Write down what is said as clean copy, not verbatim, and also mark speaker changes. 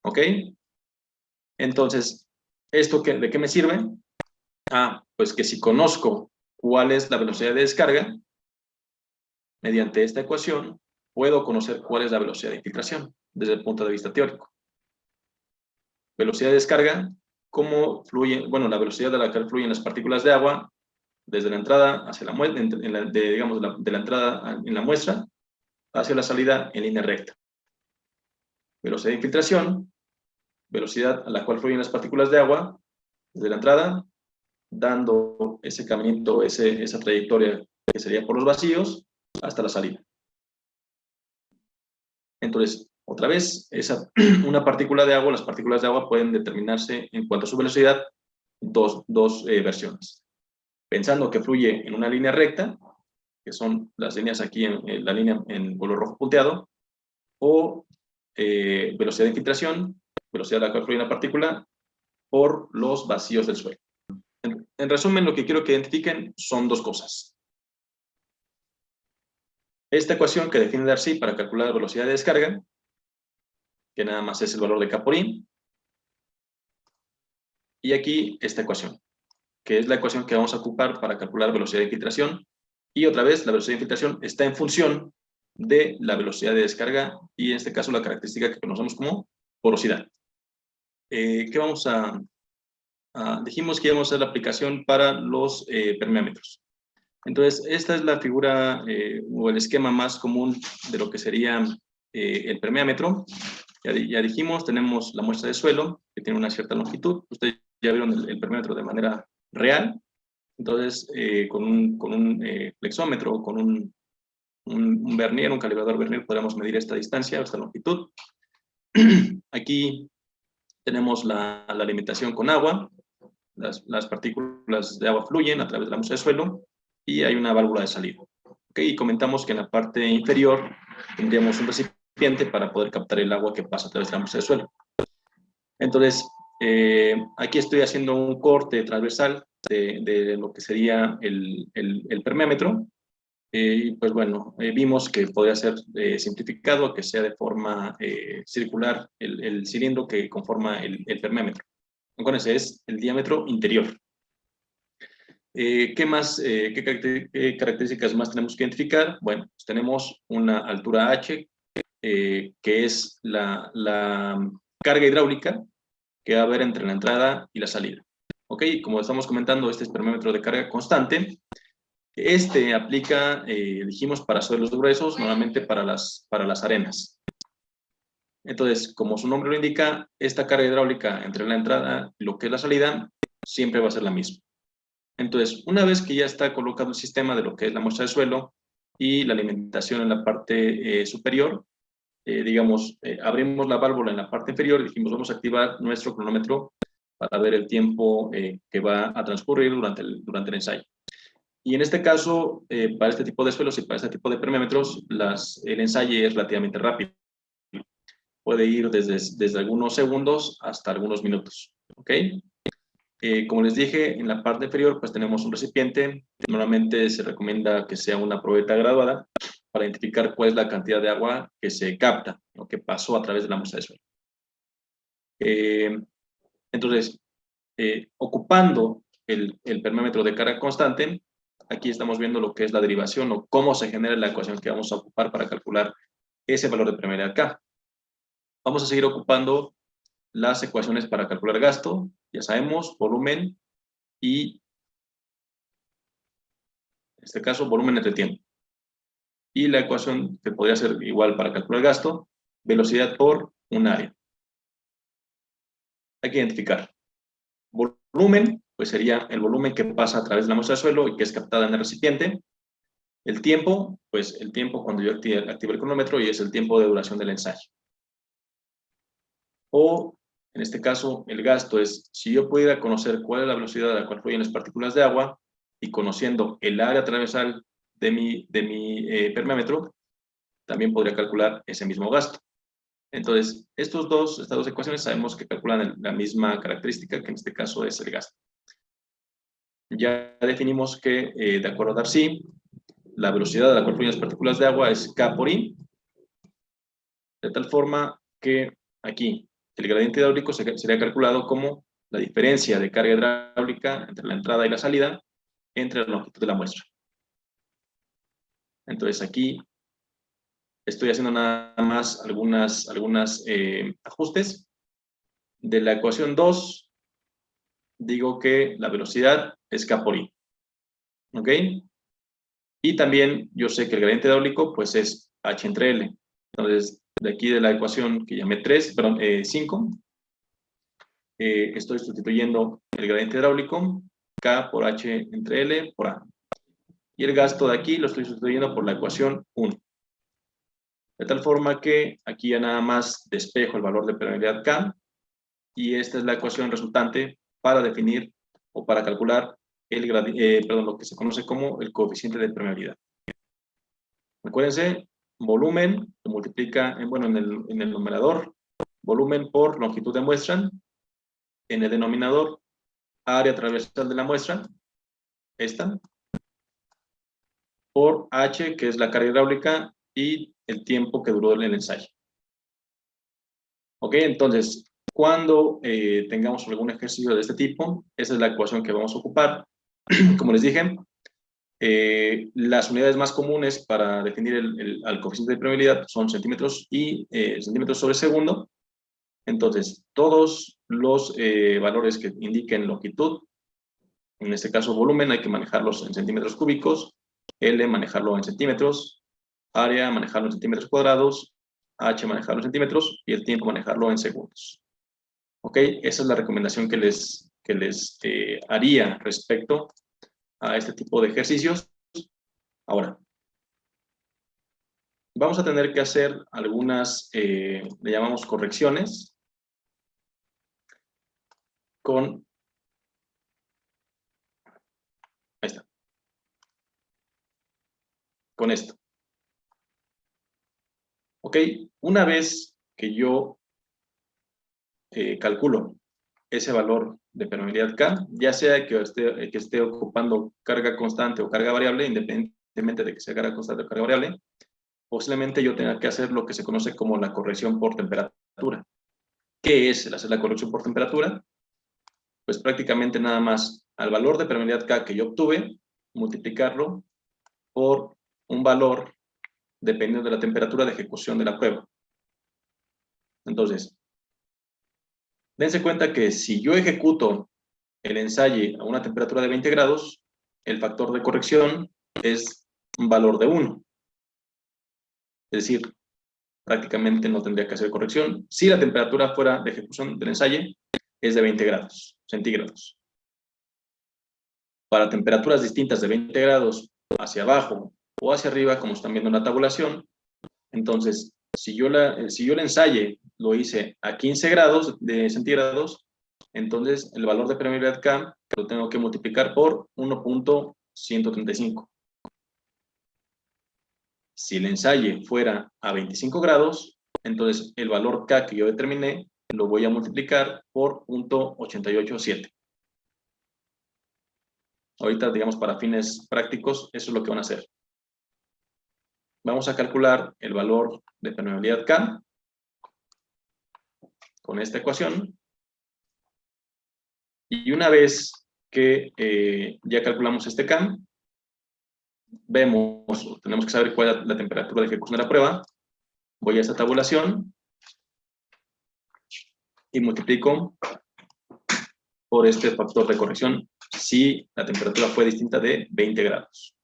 Speaker 1: ¿Ok? Entonces, ¿de qué me sirve? Pues que si conozco cuál es la velocidad de descarga, mediante esta ecuación, puedo conocer cuál es la velocidad de infiltración, desde el punto de vista teórico. Velocidad de descarga, cómo fluye, bueno, la velocidad a la que fluyen las partículas de agua, desde la entrada hacia la muestra, digamos, de la entrada en la muestra, hacia la salida en línea recta. Velocidad de infiltración, velocidad a la cual fluyen las partículas de agua, desde la entrada, dando ese caminito, esa trayectoria que sería por los vacíos, hasta la salida. Entonces, otra vez, una partícula de agua, las partículas de agua pueden determinarse en cuanto a su velocidad, dos versiones. Pensando que fluye en una línea recta, que son las líneas aquí, la línea en color rojo punteado, o velocidad de infiltración, velocidad a la cual fluye una partícula, por los vacíos del suelo. En resumen, lo que quiero que identifiquen son dos cosas. Esta ecuación que define Darcy para calcular la velocidad de descarga, que nada más es el valor de K por I, y aquí esta ecuación, que es la ecuación que vamos a ocupar para calcular velocidad de infiltración, y otra vez la velocidad de infiltración está en función de la velocidad de descarga, y en este caso la característica que conocemos como porosidad. ¿Qué vamos dijimos que íbamos a hacer la aplicación para los permeámetros. Entonces, esta es la figura o el esquema más común de lo que sería el permeámetro. Ya dijimos, tenemos la muestra de suelo, que tiene una cierta longitud. Ustedes ya vieron el permeámetro de manera real. Entonces, con un flexómetro o con un vernier, un calibrador vernier, podemos medir esta distancia, esta longitud. Aquí tenemos la alimentación con agua. Las partículas de agua fluyen a través de la muestra de suelo y hay una válvula de salida. ¿Okay? Y comentamos que en la parte inferior tendríamos un recipiente para poder captar el agua que pasa a través de la muestra de suelo. Entonces, aquí estoy haciendo un corte transversal de lo que sería el permeámetro. Y pues bueno, vimos que podría ser simplificado, que sea de forma circular el cilindro que conforma el permeámetro. Acuérdense, es el diámetro interior. ¿Qué características más tenemos que identificar? Bueno, pues tenemos una altura H, que es la carga hidráulica que va a haber entre la entrada y la salida. ¿Ok? Como estamos comentando, este es permeámetro de carga constante. Este aplica, dijimos, para suelos gruesos, normalmente para las arenas. Entonces, como su nombre lo indica, esta carga hidráulica entre la entrada y lo que es la salida siempre va a ser la misma. Entonces, una vez que ya está colocado el sistema de lo que es la muestra de suelo y la alimentación en la parte superior, digamos, abrimos la válvula en la parte inferior y dijimos, vamos a activar nuestro cronómetro para ver el tiempo que va a transcurrir durante el ensayo. Y en este caso, para este tipo de suelos y para este tipo de permeámetros, el ensayo es relativamente rápido. Puede ir desde algunos segundos hasta algunos minutos. ¿Ok? Como les dije, en la parte inferior pues tenemos un recipiente. Normalmente se recomienda que sea una probeta graduada para identificar cuál es la cantidad de agua que se capta o que pasó a través de la muestra de suelo. Entonces, ocupando el permeámetro de carga constante, aquí estamos viendo lo que es la derivación o cómo se genera la ecuación que vamos a ocupar para calcular ese valor de permeabilidad K. Vamos a seguir ocupando las ecuaciones para calcular gasto, ya sabemos, volumen y, en este caso, volumen entre tiempo. Y la ecuación que podría ser igual para calcular gasto, velocidad por un área. Hay que identificar. Volumen, pues sería el volumen que pasa a través de la muestra de suelo y que es captada en el recipiente. El tiempo, pues el tiempo cuando yo activo el cronómetro y es el tiempo de duración del ensayo. O, en este caso, el gasto es, si yo pudiera conocer cuál es la velocidad a la cual fluyen las partículas de agua y conociendo el área transversal de mi permeámetro, también podría calcular ese mismo gasto. Entonces, estas dos ecuaciones sabemos que calculan la misma característica, que en este caso es el gasto. Ya definimos que, de acuerdo a Darcy, la velocidad a la cual fluyen las partículas de agua es K por I, de tal forma que aquí el gradiente hidráulico sería calculado como la diferencia de carga hidráulica entre la entrada y la salida entre la longitud de la muestra. Entonces aquí estoy haciendo nada más algunos ajustes. De la ecuación 2, digo que la velocidad es K por I. ¿Ok? Y también yo sé que el gradiente hidráulico pues es H entre L. Entonces, de aquí de la ecuación que llamé 5, estoy sustituyendo el gradiente hidráulico, K por H entre L por A. Y el gasto de aquí lo estoy sustituyendo por la ecuación 1. De tal forma que aquí ya nada más despejo el valor de permeabilidad K, y esta es la ecuación resultante para definir o para calcular lo que se conoce como el coeficiente de permeabilidad. Acuérdense, volumen se multiplica, en el numerador, volumen por longitud de muestra, en el denominador, área transversal de la muestra, esta, por H, que es la carga hidráulica, y el tiempo que duró el ensayo. Ok, entonces, cuando tengamos algún ejercicio de este tipo, esa es la ecuación que vamos a ocupar. Como les dije, las unidades más comunes para definir el coeficiente de permeabilidad son centímetros y centímetros sobre segundo. Entonces, todos los valores que indiquen longitud, en este caso volumen, hay que manejarlos en centímetros cúbicos, L manejarlo en centímetros, área manejarlo en centímetros cuadrados, H manejarlo en centímetros y el tiempo manejarlo en segundos. ¿Ok? Esa es la recomendación que les haría respecto a este tipo de ejercicios. Ahora, vamos a tener que hacer algunas, le llamamos correcciones, con, ahí está, con esto. Ok, una vez que yo calculo ese valor de permeabilidad K, ya sea que esté ocupando carga constante o carga variable, independientemente de que sea carga constante o carga variable, posiblemente yo tenga que hacer lo que se conoce como la corrección por temperatura. ¿Qué es el hacer la corrección por temperatura? Pues prácticamente nada más al valor de permeabilidad K que yo obtuve, multiplicarlo por un valor dependiendo de la temperatura de ejecución de la prueba. Entonces, dense cuenta que si yo ejecuto el ensayo a una temperatura de 20 grados, el factor de corrección es un valor de 1. Es decir, prácticamente no tendría que hacer corrección si la temperatura fuera de ejecución del ensayo es de 20 grados centígrados. Para temperaturas distintas de 20 grados hacia abajo o hacia arriba, como están viendo en la tabulación, entonces, si yo el ensayo lo hice a 15 grados de centígrados, entonces el valor de permeabilidad K lo tengo que multiplicar por 1.135. Si el ensayo fuera a 25 grados, entonces el valor K que yo determiné lo voy a multiplicar por 0.887. Ahorita, digamos, para fines prácticos, eso es lo que van a hacer. Vamos a calcular el valor de permeabilidad K con esta ecuación. Y una vez que ya calculamos este K, tenemos que saber cuál es la temperatura de ejecución de la prueba. Voy a esta tabulación y multiplico por este factor de corrección si la temperatura fue distinta de 20 grados.